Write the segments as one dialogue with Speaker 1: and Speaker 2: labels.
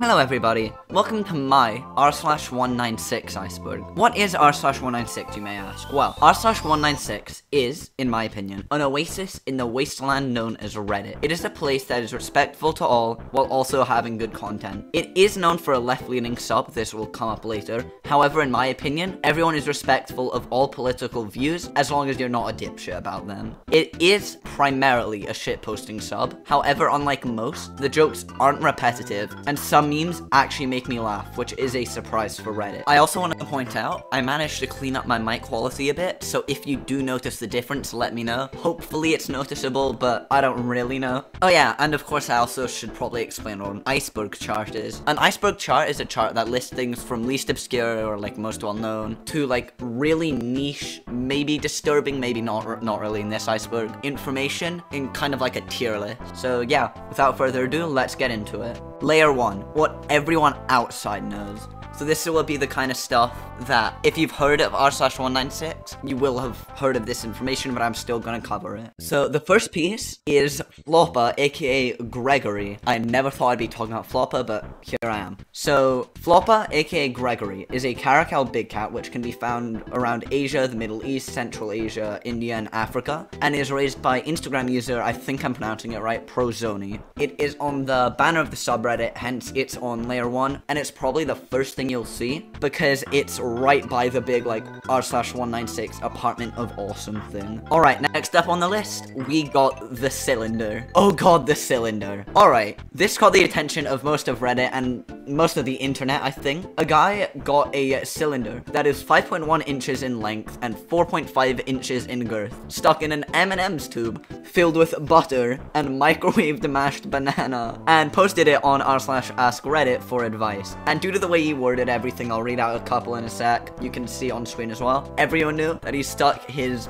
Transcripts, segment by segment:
Speaker 1: Hello everybody, welcome to my r/196 Iceberg. What is r/196, you may ask? Well, r/196 is, in my opinion, an oasis in the wasteland known as Reddit. It is a place that is respectful to all, while also having good content. It is known for a left-leaning sub, this will come up later. However, in my opinion, everyone is respectful of all political views, as long as you're not a dipshit about them. It is primarily a shitposting sub, however, unlike most, the jokes aren't repetitive, and some memes actually make me laugh, which is a surprise for Reddit. I also want to point out, I managed to clean up my mic quality a bit, so if you do notice the difference, let me know. Hopefully it's noticeable, but I don't really know. Oh yeah, and of course I also should probably explain what an iceberg chart is. An iceberg chart is a chart that lists things from least obscure or like most well known to like really niche, maybe disturbing, maybe not really in this iceberg, information in kind of like a tier list. So yeah, without further ado, let's get into it. Layer 1, what everyone outside knows. So this will be the kind of stuff that, if you've heard of r/196, you will have heard of this information, but I'm still gonna cover it. So the first piece is Floppa, aka Gregory. I never thought I'd be talking about Floppa, but here I am. So Floppa, aka Gregory, is a caracal big cat which can be found around Asia, the Middle East, Central Asia, India, and Africa, and is raised by Instagram user, I think I'm pronouncing it right, Prozoni. It is on the banner of the subreddit, hence it's on layer 1, and it's probably the first thing you'll see, because it's right by the big, like, r/196 apartment of awesome thing. Alright, next up on the list, we got the cylinder. Oh god, the cylinder. Alright, this caught the attention of most of Reddit and most of the internet, I think. A guy got a cylinder that is 5.1 inches in length and 4.5 inches in girth, stuck in an M&M's tube filled with butter and microwaved mashed banana, and posted it on r/askreddit for advice. And due to the way he worded everything, I'll read out a couple in a sec. You can see on screen as well. Everyone knew that he stuck his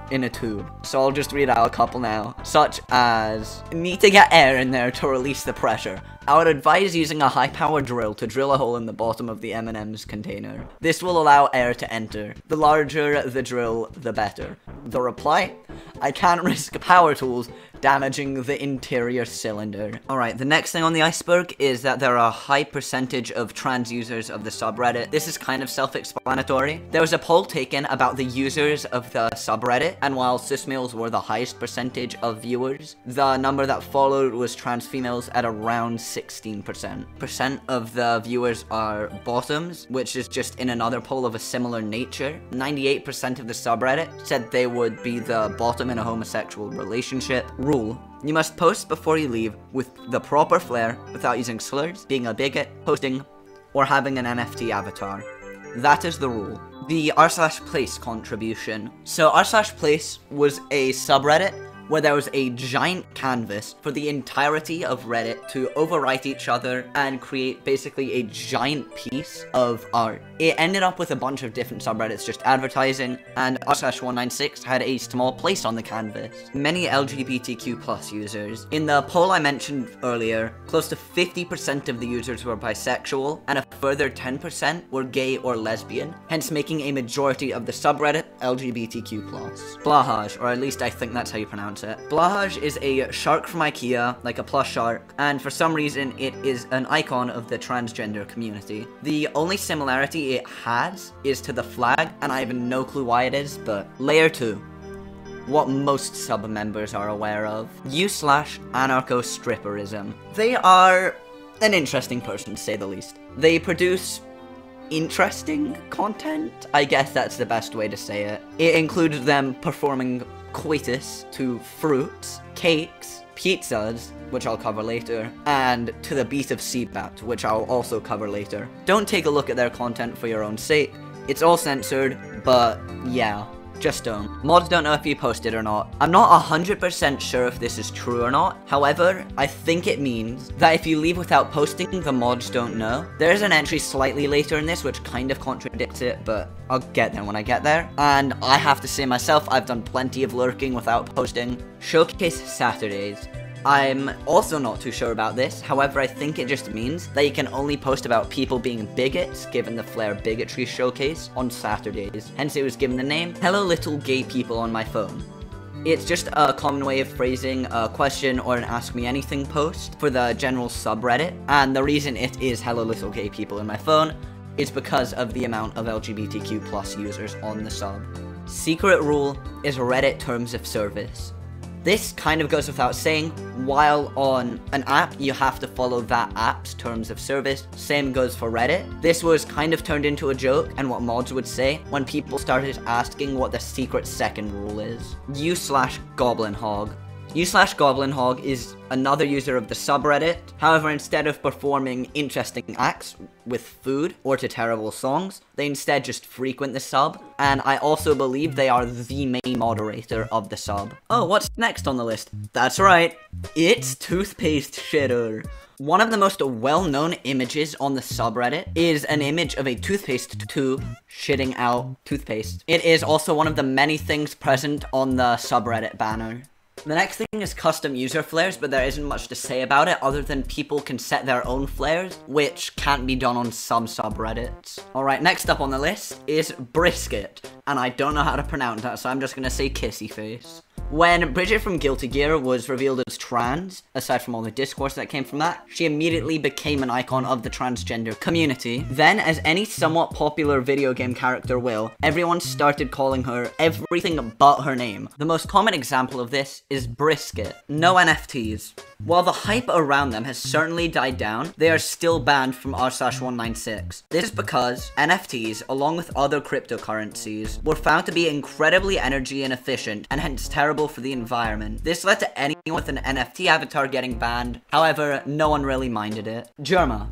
Speaker 1: in a tube. So I'll just read out a couple now, such as, need to get air in there to release the pressure. I would advise using a high-powered drill to drill a hole in the bottom of the M&M's container. This will allow air to enter. The larger the drill, the better. The reply? I can't risk power tools damaging the interior cylinder. Alright, the next thing on the iceberg is that there are a high percentage of trans users of the subreddit. This is kind of self-explanatory. There was a poll taken about the users of the subreddit, and while cis males were the highest percentage of viewers, the number that followed was trans females at around 16%. Of the viewers are bottoms, which is just in another poll of a similar nature. 98% of the subreddit said they would be the bottom in a homosexual relationship. Rule: you must post before you leave with the proper flair without using slurs, being a bigot, posting, or having an NFT avatar. That is the rule. The r/place contribution. So r/place was a subreddit where there was a giant canvas for the entirety of Reddit to overwrite each other and create basically a giant piece of art. It ended up with a bunch of different subreddits just advertising, and r/196 had a small place on the canvas. Many LGBTQ+ users. In the poll I mentioned earlier, close to 50% of the users were bisexual, and a further 10% were gay or lesbian, hence making a majority of the subreddit LGBTQ+. Blahaj, or at least I think that's how you pronounce it. Blahaj is a shark from IKEA, like a plush shark, and for some reason it is an icon of the transgender community. The only similarity it has is to the flag, and I have no clue why it is, but layer 2. What most sub-members are aware of. U/anarcho-stripperism. They are an interesting person, to say the least. They produce interesting content? I guess that's the best way to say it. It included them performing coitus to fruits, cakes, pizzas, which I'll cover later, and to the beat of Seedbat, which I'll also cover later. Don't take a look at their content for your own sake. It's all censored, but yeah, just don't. Mods don't know if you posted or not. I'm not 100% sure if this is true or not. However, I think it means that if you leave without posting, the mods don't know. There's an entry slightly later in this which kind of contradicts it, but I'll get there when I get there. And I have to say myself, I've done plenty of lurking without posting. Showcase Saturdays. I'm also not too sure about this, however I think it just means that you can only post about people being bigots, given the Flair Bigotry Showcase, on Saturdays. Hence it was given the name, Hello Little Gay People on My Phone. It's just a common way of phrasing a question or an Ask Me Anything post for the general subreddit, and the reason it is hello little gay people in my phone is because of the amount of LGBTQ plus users on the sub. Secret rule is Reddit terms of service. This kind of goes without saying, while on an app, you have to follow that app's terms of service. Same goes for Reddit. This was kind of turned into a joke, and what mods would say when people started asking what the secret second rule is. U/GoblinHog. U/GoblinHog is another user of the subreddit. However, instead of performing interesting acts with food or to terrible songs, they instead just frequent the sub, and I also believe they are the main moderator of the sub. Oh, what's next on the list? That's right, it's Toothpaste Shitter. One of the most well-known images on the subreddit is an image of a toothpaste tube shitting out toothpaste. It is also one of the many things present on the subreddit banner. The next thing is custom user flares, but there isn't much to say about it other than people can set their own flares, which can't be done on some subreddits. Alright, next up on the list is Brisket, and I don't know how to pronounce that, so I'm just gonna say Kissy Face. When Bridget from Guilty Gear was revealed as trans, aside from all the discourse that came from that, she immediately became an icon of the transgender community. Then, as any somewhat popular video game character will, everyone started calling her everything but her name. The most common example of this is Brisket. No NFTs. While the hype around them has certainly died down, they are still banned from r/196. This is because NFTs, along with other cryptocurrencies, were found to be incredibly energy inefficient and hence terrible for the environment. This led to anyone with an NFT avatar getting banned. However, no one really minded it. Jerma.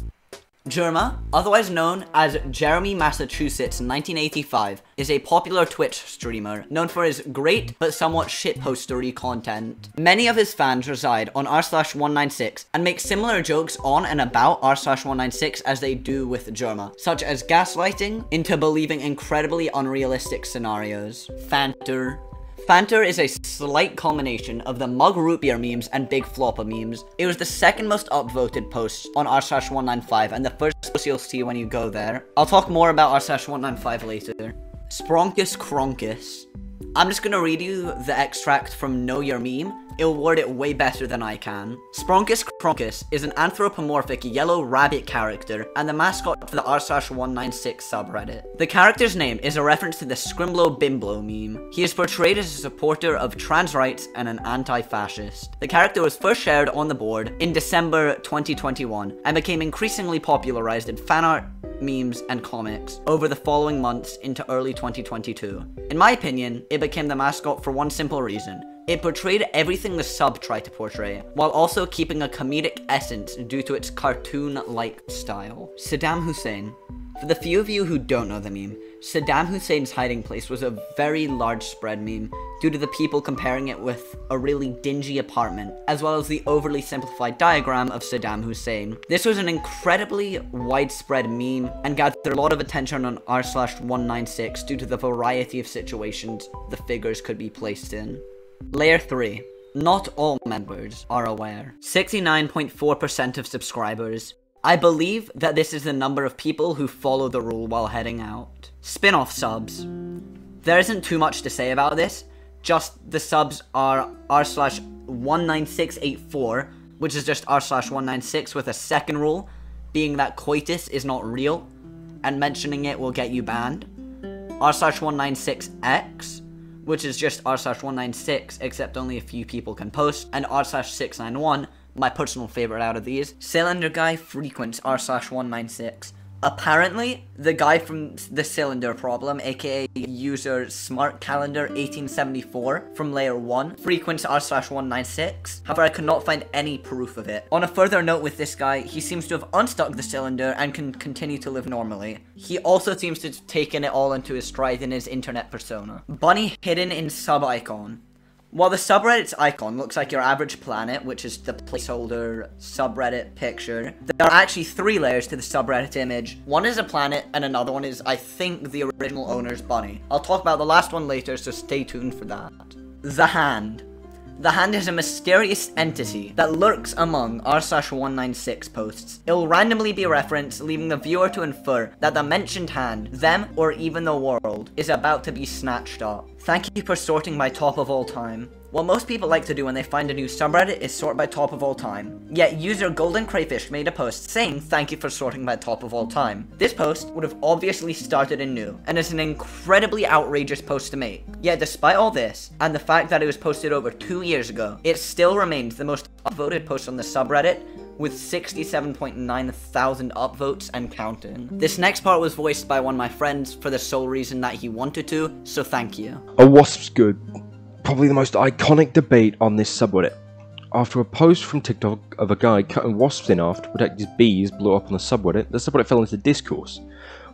Speaker 1: Jerma, otherwise known as Jeremy Massachusetts 1985, is a popular Twitch streamer known for his great but somewhat shitpostery content. Many of his fans reside on r/196 and make similar jokes on and about r/196 as they do with Jerma, such as gaslighting into believing incredibly unrealistic scenarios. Fanter. Fanter is a slight culmination of the mug root beer memes and big floppa memes. It was the second most upvoted post on r/195 and the first post you'll see when you go there. I'll talk more about r/195 later. Spronkus Cronkus. I'm just gonna read you the extract from Know Your Meme. It'll word it way better than I can. Spronkus Cronkus is an anthropomorphic yellow rabbit character and the mascot for the r/196 subreddit. The character's name is a reference to the Scrimblow Bimblow meme. He is portrayed as a supporter of trans rights and an anti-fascist. The character was first shared on the board in December 2021 and became increasingly popularized in fan art, memes, and comics over the following months into early 2022. In my opinion, it became the mascot for one simple reason. It portrayed everything the sub tried to portray, while also keeping a comedic essence due to its cartoon-like style. Saddam Hussein. For the few of you who don't know the meme, Saddam Hussein's hiding place was a very large spread meme due to the people comparing it with a really dingy apartment, as well as the overly simplified diagram of Saddam Hussein. This was an incredibly widespread meme and gathered a lot of attention on r/196 due to the variety of situations the figures could be placed in. Layer 3. Not all members are aware. 69.4% of subscribers. I believe that this is the number of people who follow the rule while heading out. Spin-off subs. There isn't too much to say about this, just the subs are r/19684, which is just r/196 with a second rule, being that coitus is not real, and mentioning it will get you banned. r/196x, which is just r/196, except only a few people can post, and r/691, my personal favorite out of these. Cylinder Guy frequents r/196. Apparently, the guy from the Cylinder Problem, aka user Smart Calendar 1874 from Layer 1, frequents r/196. However, I could not find any proof of it. On a further note with this guy, he seems to have unstuck the cylinder and can continue to live normally. He also seems to have taken it all into his stride in his internet persona. Bunny hidden in sub-icon. While the subreddit's icon looks like your average planet, which is the placeholder subreddit picture, there are actually 3 layers to the subreddit image. One is a planet, and another one is, I think, the original owner's bunny. I'll talk about the last one later, so stay tuned for that. The Hand. The hand is a mysterious entity that lurks among r/196 posts. It will randomly be referenced, leaving the viewer to infer that the mentioned hand, them, or even the world, is about to be snatched up. Thank you for sorting by top of all time. What most people like to do when they find a new subreddit is sort by top of all time. Yet user Golden Crayfish made a post saying thank you for sorting by top of all time. This post would have obviously started anew, and is an incredibly outrageous post to make. Yet despite all this, and the fact that it was posted over 2 years ago, it still remains the most upvoted post on the subreddit, with 67.9 thousand upvotes and counting. This next part was voiced by one of my friends for the sole reason that he wanted to, so thank you.
Speaker 2: A wasp's good. Probably the most iconic debate on this subreddit. After a post from TikTok of a guy cutting wasps in half to protect his bees blew up on the subreddit fell into discourse.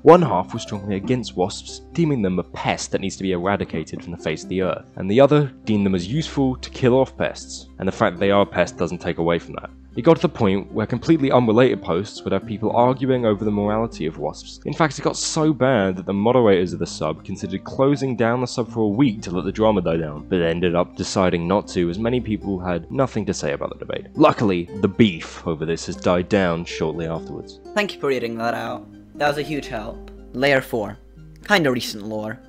Speaker 2: One half was strongly against wasps, deeming them a pest that needs to be eradicated from the face of the earth, and the other deemed them as useful to kill off pests, and the fact that they are pests doesn't take away from that. It got to the point where completely unrelated posts would have people arguing over the morality of wasps. In fact, it got so bad that the moderators of the sub considered closing down the sub for a week to let the drama die down, but ended up deciding not to, as many people had nothing to say about the debate. Luckily, the beef over this has died down shortly afterwards.
Speaker 1: Thank you for reading that out. That was a huge help. Layer 4. Kinda recent lore.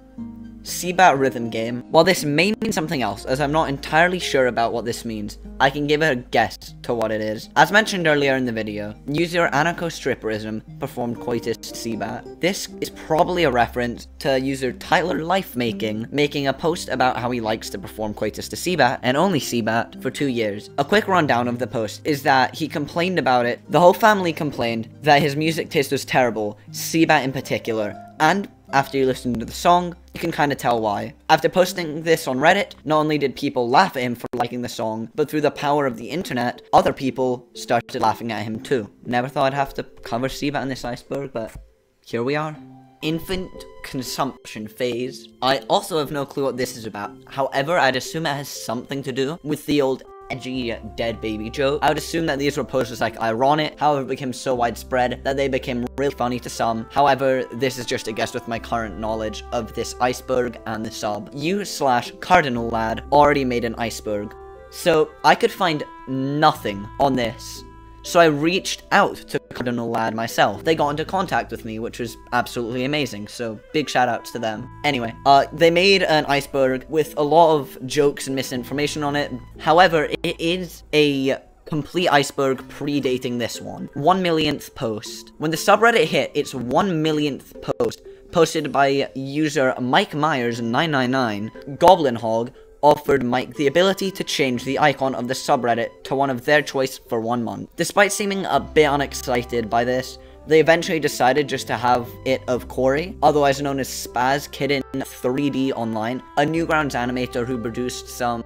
Speaker 1: Seabat rhythm game. While this may mean something else, as I'm not entirely sure about what this means, I can give it a guess to what it is. As mentioned earlier in the video, user Anarcho-Stripperism performed coitus to Seabat. This is probably a reference to user Tyler Lifemaking making a post about how he likes to perform coitus to Seabat, and only Seabat, for 2 years. A quick rundown of the post is that he complained about it. The whole family complained that his music taste was terrible, Seabat in particular, and after you listen to the song, you can kinda tell why. After posting this on Reddit, not only did people laugh at him for liking the song, but through the power of the internet, other people started laughing at him too. Never thought I'd have to cover Seabat in this iceberg, but here we are. Infant consumption phase. I also have no clue what this is about. However, I'd assume it has something to do with the old edgy dead baby joke. I would assume that these were posted like ironic, however it became so widespread that they became really funny to some. However, this is just a guess with my current knowledge of this iceberg and the sub. You/Cardinal Lad already made an iceberg, so I could find nothing on this. So I reached out to Cardinal Lad myself. They got into contact with me, which was absolutely amazing, so big shout outs to them. Anyway, they made an iceberg with a lot of jokes and misinformation on it. However, it is a complete iceberg predating this one. 1 millionth post. When the subreddit hit its 1 millionth post, posted by user Mike Myers 999, Goblin Hog offered Mike the ability to change the icon of the subreddit to one of their choice for 1 month. Despite seeming a bit unexcited by this, they eventually decided just to have it of Corey, otherwise known as Spaz Kitten 3D online, a Newgrounds animator who produced some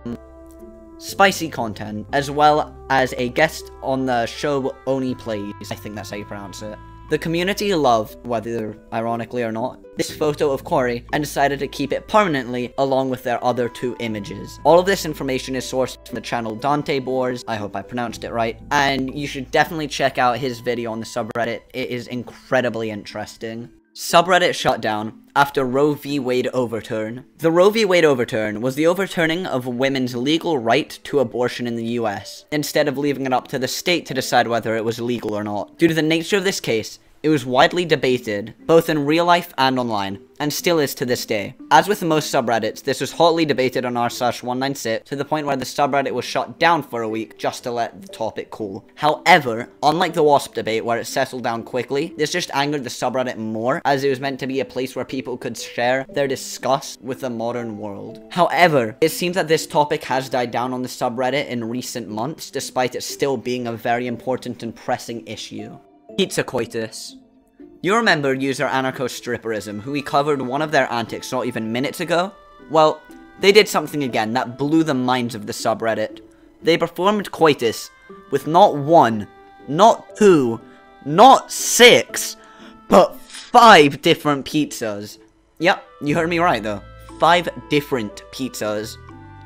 Speaker 1: spicy content, as well as a guest on the show Oni Plays. I think that's how you pronounce it. The community loved, whether ironically or not, this photo of Corey and decided to keep it permanently along with their other 2 images. All of this information is sourced from the channel Dante Boars, I hope I pronounced it right, and you should definitely check out his video on the subreddit. It is incredibly interesting. Subreddit shut down after Roe v. Wade overturn. The Roe v. Wade overturn was the overturning of women's legal right to abortion in the US, instead of leaving it up to the state to decide whether it was legal or not. Due to the nature of this case, it was widely debated, both in real life and online, and still is to this day. As with most subreddits, this was hotly debated on r/196 to the point where the subreddit was shut down for a week just to let the topic cool. However, unlike the WASP debate where it settled down quickly, this just angered the subreddit more, as it was meant to be a place where people could share their disgust with the modern world. However, it seems that this topic has died down on the subreddit in recent months, despite it still being a very important and pressing issue. Pizza coitus. You remember user Anarcho-Stripperism, who we covered one of their antics not even minutes ago? Well, they did something again that blew the minds of the subreddit. They performed coitus with not 1, not 2, not 6, but 5 different pizzas. Yep, you heard me right though. 5 different pizzas.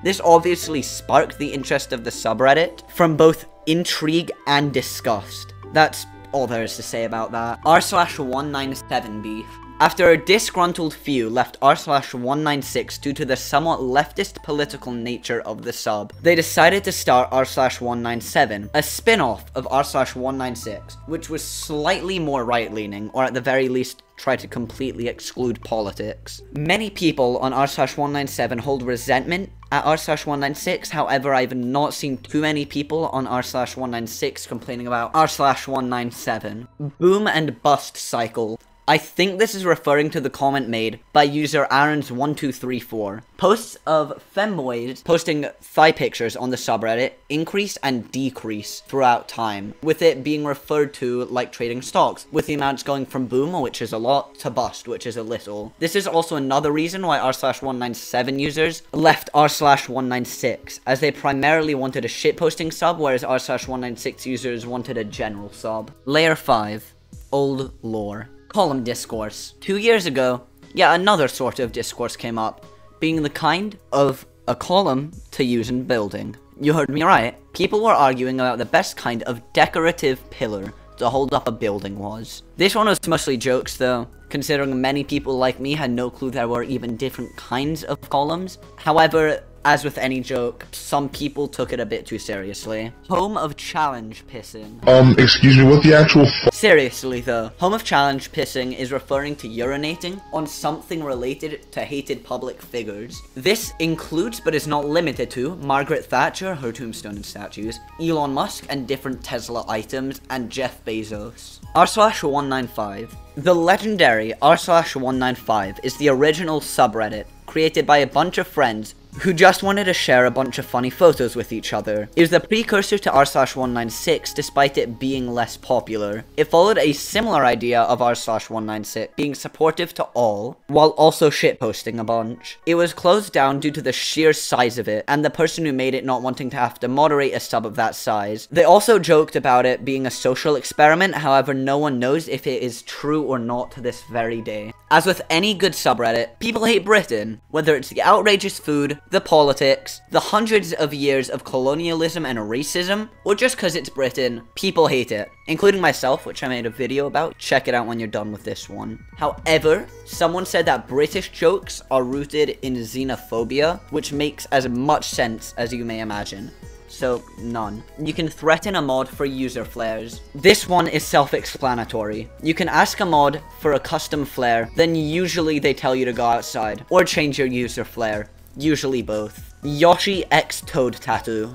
Speaker 1: This obviously sparked the interest of the subreddit from both intrigue and disgust. That's all there is to say about that. r/197 beef. After a disgruntled few left r/196 due to the somewhat leftist political nature of the sub, they decided to start r/197, a spin-off of r/196, which was slightly more right-leaning, or at the very least try to completely exclude politics. Many people on r/197 hold resentment at r/196, however I've not seen too many people on r/196 complaining about r/197. Boom and bust cycle. I think this is referring to the comment made by user Aaron's1234. Posts of femboys posting thigh pictures on the subreddit increase and decrease throughout time, with it being referred to like trading stocks, with the amounts going from boom, which is a lot, to bust, which is a little. This is also another reason why r/197 users left r/196, as they primarily wanted a shitposting sub, whereas r/196 users wanted a general sub. Layer 5. Old lore. Column discourse. 2 years ago, yet another sort of discourse came up, being the kind of a column to use in building. You heard me right. People were arguing about the best kind of decorative pillar to hold up a building was. This one was mostly jokes though, considering many people like me had no clue there were even different kinds of columns. However, as with any joke, some people took it a bit too seriously. Home of challenge pissing.
Speaker 3: Excuse me, what the actual
Speaker 1: Seriously though, home of challenge pissing is referring to urinating on something related to hated public figures. This includes, but is not limited to, Margaret Thatcher, her tombstone and statues, Elon Musk and different Tesla items, and Jeff Bezos. r/195. The legendary r/195 is the original subreddit, created by a bunch of friends who just wanted to share a bunch of funny photos with each other. It was the precursor to r/196 despite it being less popular. It followed a similar idea of r/196, being supportive to all, while also shitposting a bunch. It was closed down due to the sheer size of it, and the person who made it not wanting to have to moderate a sub of that size. They also joked about it being a social experiment, however no one knows if it is true or not to this very day. As with any good subreddit, people hate Britain, whether it's the outrageous food, the politics, the hundreds of years of colonialism and racism, or just cause it's Britain, people hate it. Including myself, which I made a video about. Check it out when you're done with this one. However, someone said that British jokes are rooted in xenophobia, which makes as much sense as you may imagine. So, none. You can threaten a mod for user flares. This one is self-explanatory. You can ask a mod for a custom flare, then usually they tell you to go outside, or change your user flare. Usually both. Yoshi X Toad tattoo.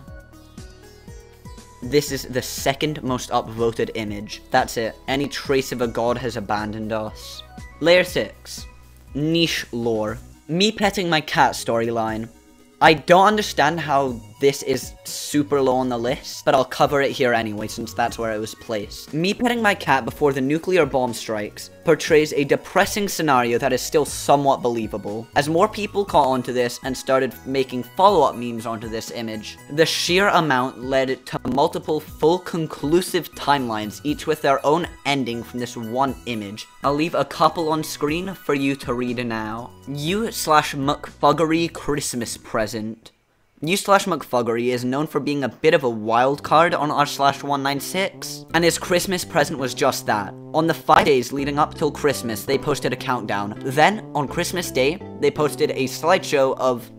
Speaker 1: This is the second most upvoted image. That's it. Any trace of a god has abandoned us. Layer 6. Niche lore. Me petting my cat storyline. I don't understand how this is super low on the list, but I'll cover it here anyway since that's where it was placed. Me petting my cat before the nuclear bomb strikes portrays a depressing scenario that is still somewhat believable. As more people caught onto this and started making follow-up memes onto this image, the sheer amount led to multiple full conclusive timelines, each with their own ending from this one image. I'll leave a couple on screen for you to read now. U/McFuggery Christmas present. U/McFuggery is known for being a bit of a wild card on r/196, and his Christmas present was just that. On the 5 days leading up till Christmas, they posted a countdown. Then, on Christmas Day, they posted a slideshow of,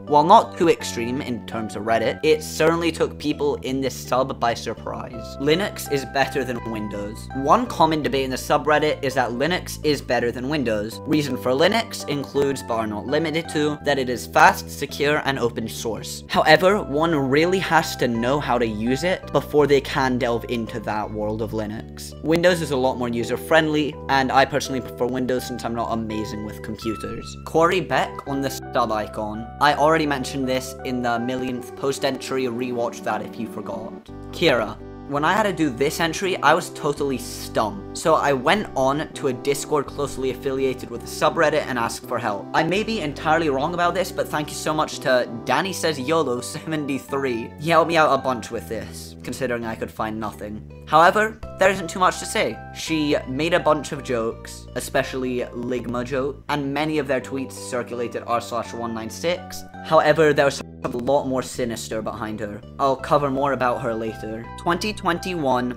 Speaker 1: while not too extreme in terms of Reddit, it certainly took people in this sub by surprise. Linux is better than Windows. One common debate in the subreddit is that Linux is better than Windows. Reason for Linux includes, but are not limited to, that it is fast, secure, and open source. However, one really has to know how to use it before they can delve into that world of Linux. Windows is a lot more user-friendly, and I personally prefer Windows since I'm not amazing with computers. Corey Beck on the sub icon. I already mentioned this in the millionth post entry, rewatch that if you forgot. Kira. When I had to do this entry, I was totally stumped. So I went on to a Discord closely affiliated with the subreddit and asked for help. I may be entirely wrong about this, but thank you so much to Danny Says YOLO 73. He helped me out a bunch with this, considering I could find nothing. However, there isn't too much to say. She made a bunch of jokes, especially Ligma joke, and many of their tweets circulated r/196. However, there was a lot more sinister behind her. I'll cover more about her later. 2021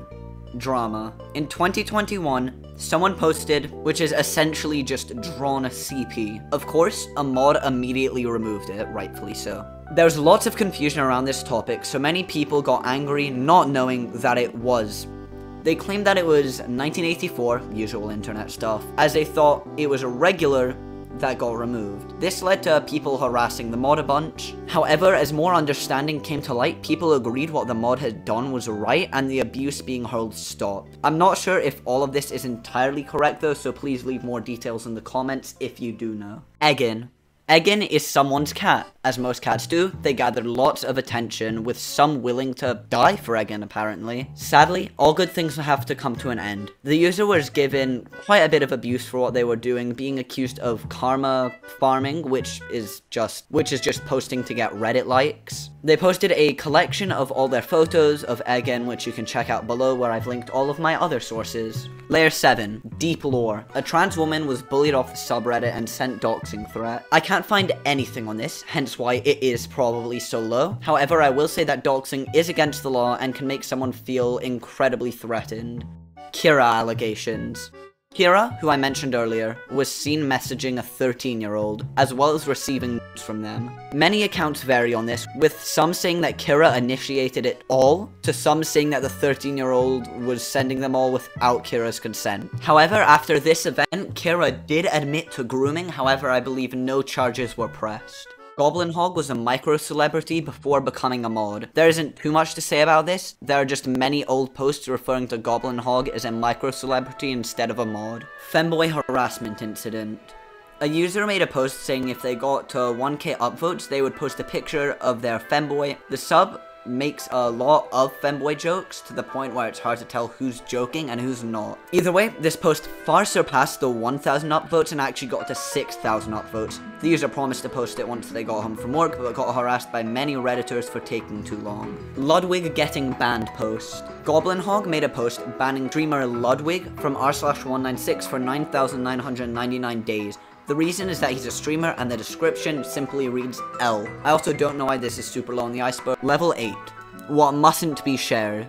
Speaker 1: drama. In 2021, someone posted, which is essentially just drawn a CP. Of course, a mod immediately removed it, rightfully so. There's lots of confusion around this topic, so many people got angry not knowing that it was. They claimed that it was 1984, usual internet stuff, as they thought it was a regular that got removed. This led to people harassing the mod a bunch. However, as more understanding came to light, people agreed what the mod had done was right and the abuse being hurled stopped. I'm not sure if all of this is entirely correct though, so please leave more details in the comments if you do know. Eggin. Eggin is someone's cat. As most cats do, they gathered lots of attention, with some willing to die for Eggin apparently. Sadly, all good things have to come to an end. The user was given quite a bit of abuse for what they were doing, being accused of karma farming, which is just posting to get Reddit likes. They posted a collection of all their photos of Eggin, which you can check out below where I've linked all of my other sources. Layer 7. Deep Lore. A trans woman was bullied off the subreddit and sent doxing threat. I can't find anything on this, hence why it is probably so low. However, I will say that doxing is against the law and can make someone feel incredibly threatened. Kira allegations. Kira, who I mentioned earlier, was seen messaging a 13-year-old, as well as receiving notes from them. Many accounts vary on this, with some saying that Kira initiated it all, to some saying that the 13-year-old was sending them all without Kira's consent. However, after this event, Kira did admit to grooming, however I believe no charges were pressed. Goblin Hog was a micro-celebrity before becoming a mod. There isn't too much to say about this, there are just many old posts referring to Goblin Hog as a micro-celebrity instead of a mod. Femboy harassment incident. A user made a post saying if they got to 1k upvotes, they would post a picture of their femboy. The sub makes a lot of femboy jokes to the point where it's hard to tell who's joking and who's not. Either way, this post far surpassed the 1,000 upvotes and actually got to 6,000 upvotes. The user promised to post it once they got home from work, but got harassed by many redditors for taking too long. Ludwig getting banned post. Goblin Hog made a post banning streamer Ludwig from r/196 for 9,999 days. The reason is that he's a streamer and the description simply reads L. I also don't know why this is super low on the iceberg. Level 8. What mustn't be shared.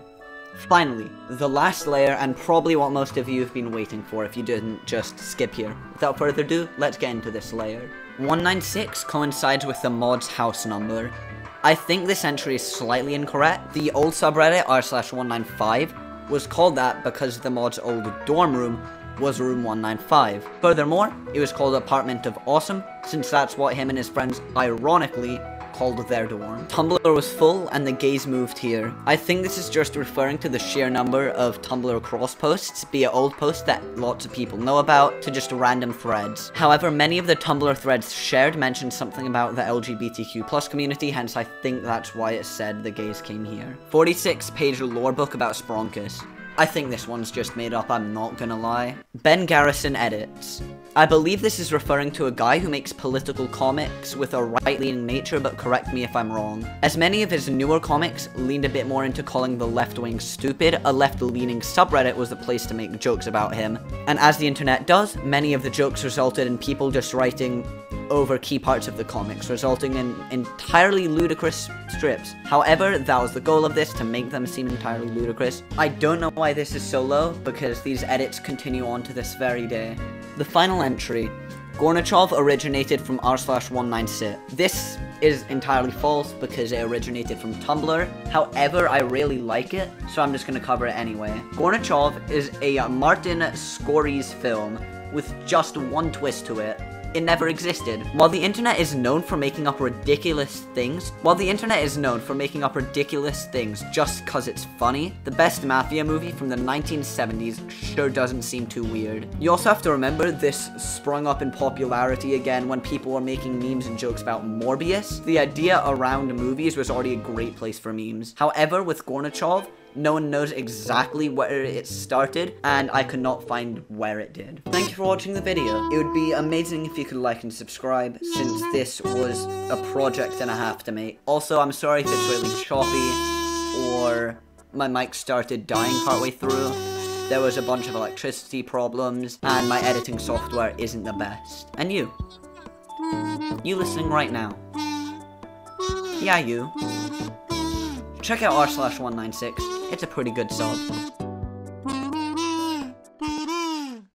Speaker 1: Finally, the last layer and probably what most of you have been waiting for if you didn't just skip here. Without further ado, let's get into this layer. 196 coincides with the mod's house number. I think this entry is slightly incorrect. The old subreddit r/195 was called that because the mod's old dorm room was room 195. Furthermore, it was called Apartment of Awesome, since that's what him and his friends ironically called their dorm. Tumblr was full and the gays moved here. I think this is just referring to the sheer number of Tumblr cross posts, be it old posts that lots of people know about, to just random threads. However, many of the Tumblr threads shared mentioned something about the LGBTQ+ community, hence I think that's why it said the gays came here. 46-page lore book about Spronkus. I think this one's just made up, I'm not gonna lie. Ben Garrison edits. I believe this is referring to a guy who makes political comics with a right-leaning nature, but correct me if I'm wrong. As many of his newer comics leaned a bit more into calling the left-wing stupid, a left-leaning subreddit was the place to make jokes about him. And as the internet does, many of the jokes resulted in people just writing over key parts of the comics, resulting in entirely ludicrous strips. However, that was the goal of this, to make them seem entirely ludicrous. I don't know why this is so low, because these edits continue on to this very day. The final entry. Gornichov originated from r/196. This is entirely false because it originated from Tumblr. However, I really like it, so I'm just gonna cover it anyway. Gornichov is a Martin Scorsese film with just one twist to it. It never existed. While the internet is known for making up ridiculous things just cause it's funny, the best mafia movie from the 1970s sure doesn't seem too weird. You also have to remember this sprung up in popularity again when people were making memes and jokes about Morbius. The idea around movies was already a great place for memes. However, with Gornichov, no one knows exactly where it started, and I could not find where it did. Thank you for watching the video. It would be amazing if you could like and subscribe, since this was a project and a half to make. Also, I'm sorry if it's really choppy, or my mic started dying partway through. There was a bunch of electricity problems, and my editing software isn't the best. And you listening right now. Yeah, you. Check out r/196, it's a pretty good sub.